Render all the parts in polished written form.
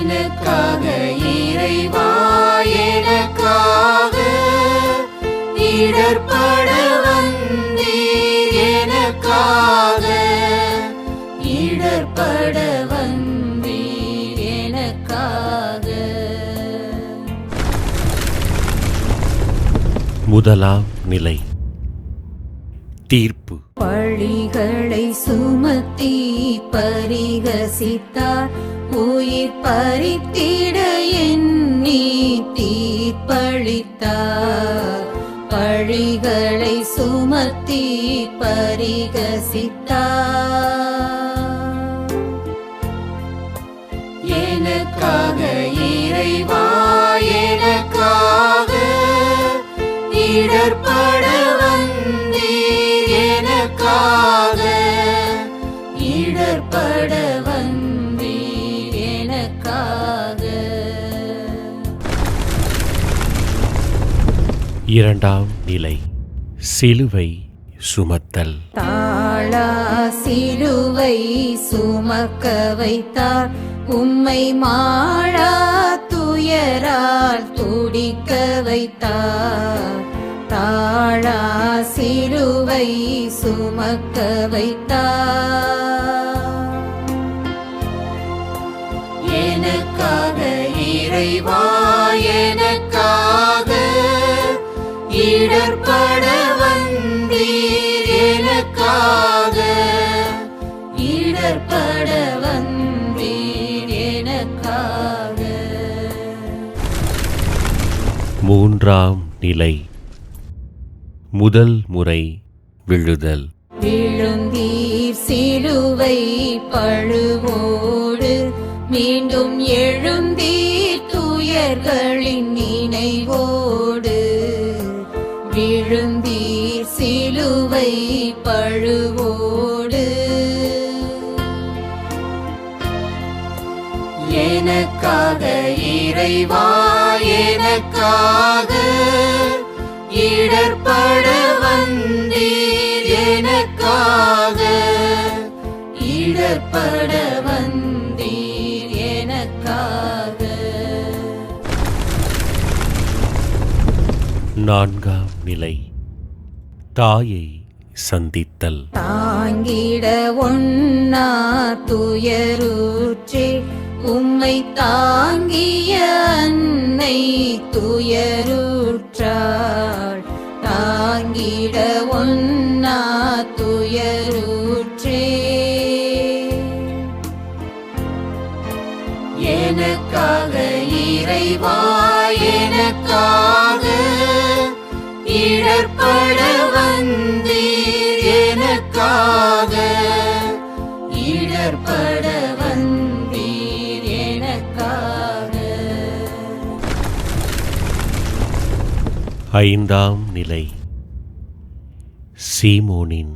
எனக்காக இறைவா எனக்காக இடர்பட வந்தீர், எனக்காக இடர்பட வந்தீர், எனக்காக. முதலாம் நிலை தீர்ப்பு. பழிகளை சுமத்தி பரிகசித்தார், உயிர் பறித்திட எண்ணி தீர்ப்பளித்தார். பழிகளை சுமத்தி பரிகசித்தார். எனக்காக இறைவா எனக்காக இடர்பட வந்தீர், எனக்காக இடர்பட வந்தீர், எனக்காக. இரண்டாம் நிலை சிலுவை சுமத்தல். தாழா சிலுவை சுமக்க வைத்தார், உம்மை மாளா துயரால் துடிக்க வைத்தார். தாழா சிலுவை சுமக்க வைத்தார். எனக்காக இறைவா எனக்காக இடர்பட வந்தீர், எனக்காக இடர்பட வந்தீர், எனக்காக. மூன்றாம் நிலை முதல் முறை விழுதல். விழுந்தீர் சிலுவை பழுவோடு, மீண்டும் எழுந்தீர் துயர்களின் நினைவோடு. விழுந்தீர் சிலுவை பழுவோடு. எனக்காக இறைவா எனக்காக இடர்பட வந்தீர், எனக்காக இடர்பட வந்தீர், எனக்காக. நான்காம் நிலை தாயை சந்தித்தல். தாங்கிட ஒன்னா துயருற்றே, உம்மை தாங்கிய அன்னை துயருற்றாள். தாங்கிட ஒன்னா துயருற்றே. எனக்காக இறைவா எனக்காக இடர்பட வந்தீர், எனக்காக இடர்பட வந்தீர், எனக்காக. ஐந்தாம் நிலை சீமோனின்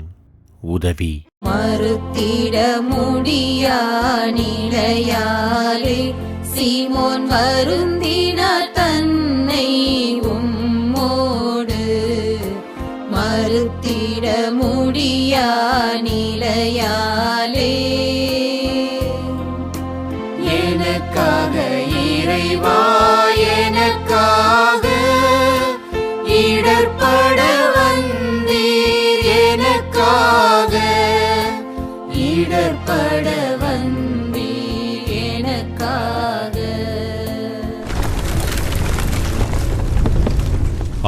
உதவி. மறுத்திட முடியா நிலையாலே சீமோன் வருந்தினார் தன்னை உம்மோடு. மறுத்திட முடியா நிலையாலே. எனக்காக இறைவா எனக்காக இடர்பட வந்தீர், எனக்காக இடர்பட வந்தீர், எனக்காக.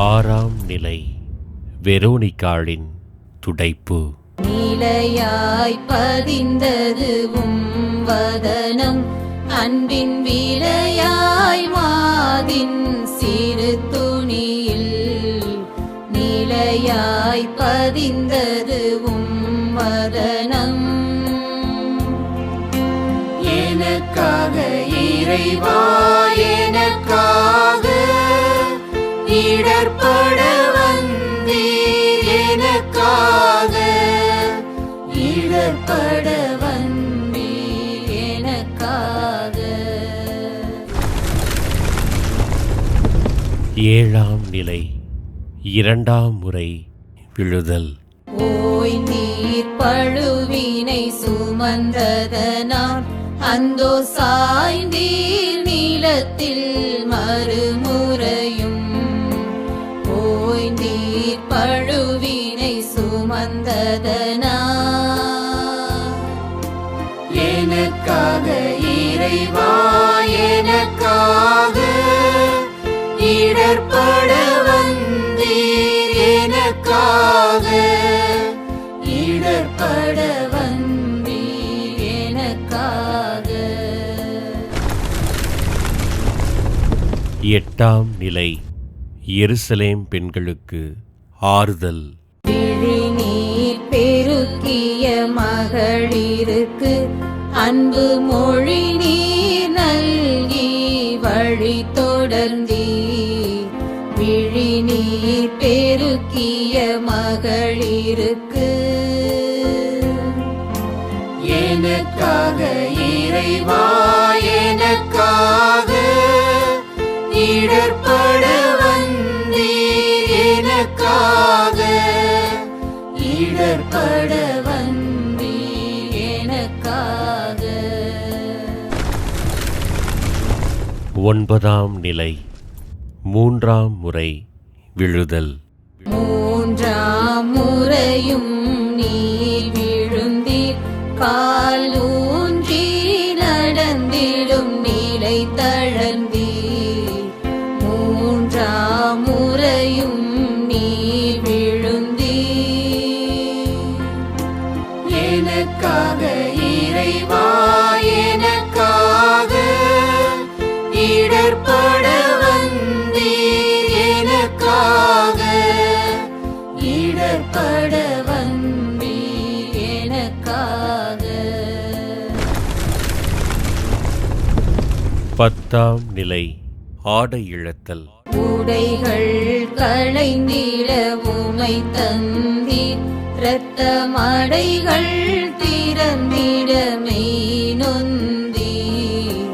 ஆறாம் நிலை வெரோனிகாளின் துடைப்பு. நிலையாய் பதிந்தது உம் வதனம், அன்பின் விலையாய் மாதின் சிறு துணியில். நிலையாய் பதிந்தது உம் வதனம். எனக்காக இறைவா எனக்காக இடர்பட வந்தீர், எனக்காக இடர்பட வந்தீர், எனக்காக. ஏழாம் நிலை இரண்டாம் முறை விழுதல். ஓய் நீர் பழுவினை சுமந்ததனால் அந்தோ சாய்ந்தீர் இறைவா எனக்காக இடர்பட வந்தீர் எனக்காக இடர்பட வந்தீர் எனக்காக. எட்டாம் நிலை எருசலேம் பெண்களுக்கு ஆறுதல். விழிநீர் பெருக்கிய மகளிருக்கு அன்பு மொழி நீர் நல்கி வழி தொடர்ந்தீ. விழிநீர் பெருக்கிய மகளிருக்கு எனக்காக இறைவா எனக்காக இடர்பட வந்தீர் எனக்காக இடர்பட வந்தீர் எனக்காக. ஒன்பதாம் நிலை மூன்றாம் முறை விழுதல். மூன்றாம் முறையும் நீர் விழுந்தீர் கால் ஊன்றி நடந்திடும் நிலை தளர்ந்தீர். மூன்றாம் முறையும் நீர் விழுந்தீர் எனக்காக இறைவா எனக்காக இடர்பட வந்தீர் எனக்காக இடர்பட வந்தீர் எனக்காக. பத்தாம் நிலை ஆடை இழத்தல். உடைகள் களைந்திட உமை தந்தீர் இரத்த மடைகள் திறந்திட மெய் நொந்தீர்.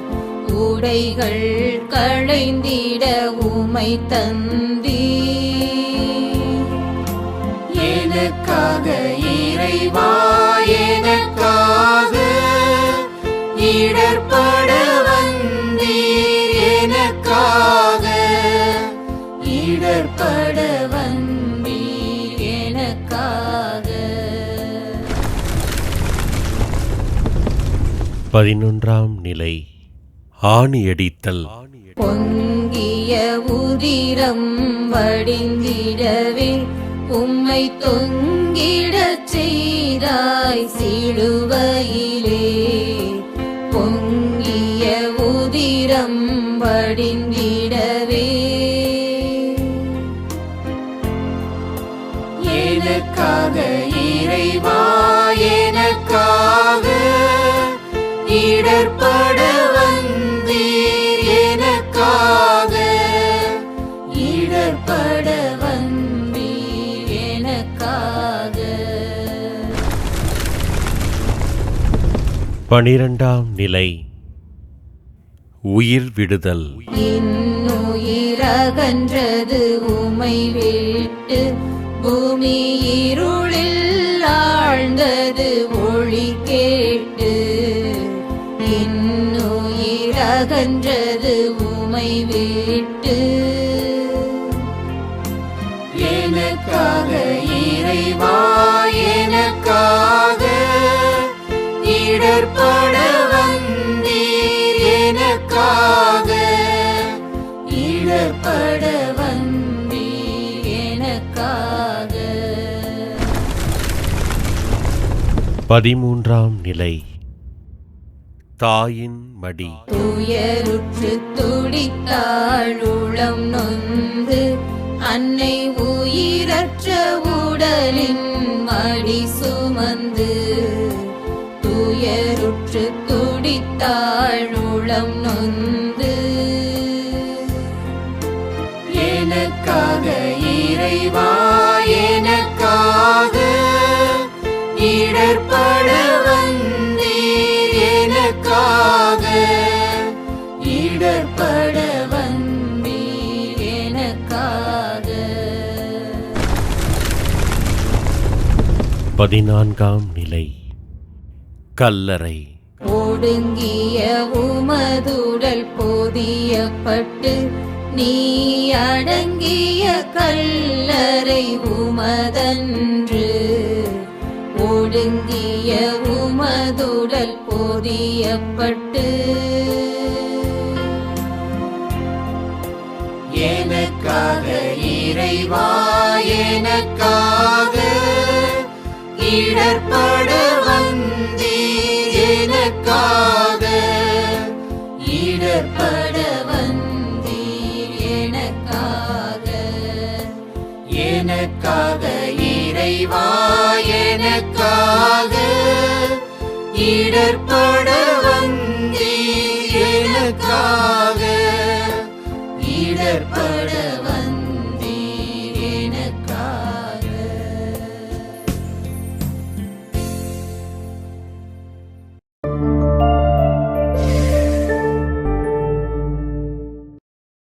உடைகள் களைந்திட உமை தந்தீர் எனக்காக இறைவா எனக்காக இடர்பட வந்தீர் எனக்காக இடர்பட வந்தீர் எனக்காக. 11ஆம் நிலை ஆணியடித்தல். பொங்கிய உதிரம் வடிந்திடவே உம்மை தொங்கிடச் செய்தாய் சிலுவையிலே. பொங்கிய உதிரம் வடிந்திடவே எனக்காக இறைவா எனக்காக இடர்பட வந்தீர் எனக்காக இடர்பட வந்தீர் எனக்காக. 12ஆம் நிலை உயிர் விடுதல். இன்னுயிரகன்றது உமை விட்டு பூமி இருளில் ஆழ்ந்தது ஒளி கேட்டு. இன்னுயிரகன்றது உமை விட்டு எனக்காக இறைவா எனக்காக இடர்பட வந்தீர் எனக்காக இடர்பட வந்தீர் எனக்காக. 13ஆம் நிலை தாயின் மடி. துயருற்று துடித்தாள் உளம் நொந்து அன்னை உயிரற்ற உடலின் மடி சுமந்து. துயருற்று துடித்தாள் உளம் நொந்து எனக்காக இறைவா எனக்காக இடர்பட வந்தீர் எனக்காக இடர்பட வந்தீர் எனக்காக. 14ஆம் நிலை கல்லறை. ஒடுங்கிய உமதுடல் போதியப்பட்டு நீ அடங்கிய கல்லறை உமதன்று. ஒடுங்கிய உமதுடல் போதியப்பட்டு இறைவா எனக்காக இடர்பட வந்தீர் எனக்காக இடர்பட வந்தீர் எனக்காக எனக்காக இறைவா எனக்காக இடர்பட வந்தீர் எனக்காக இடர்பட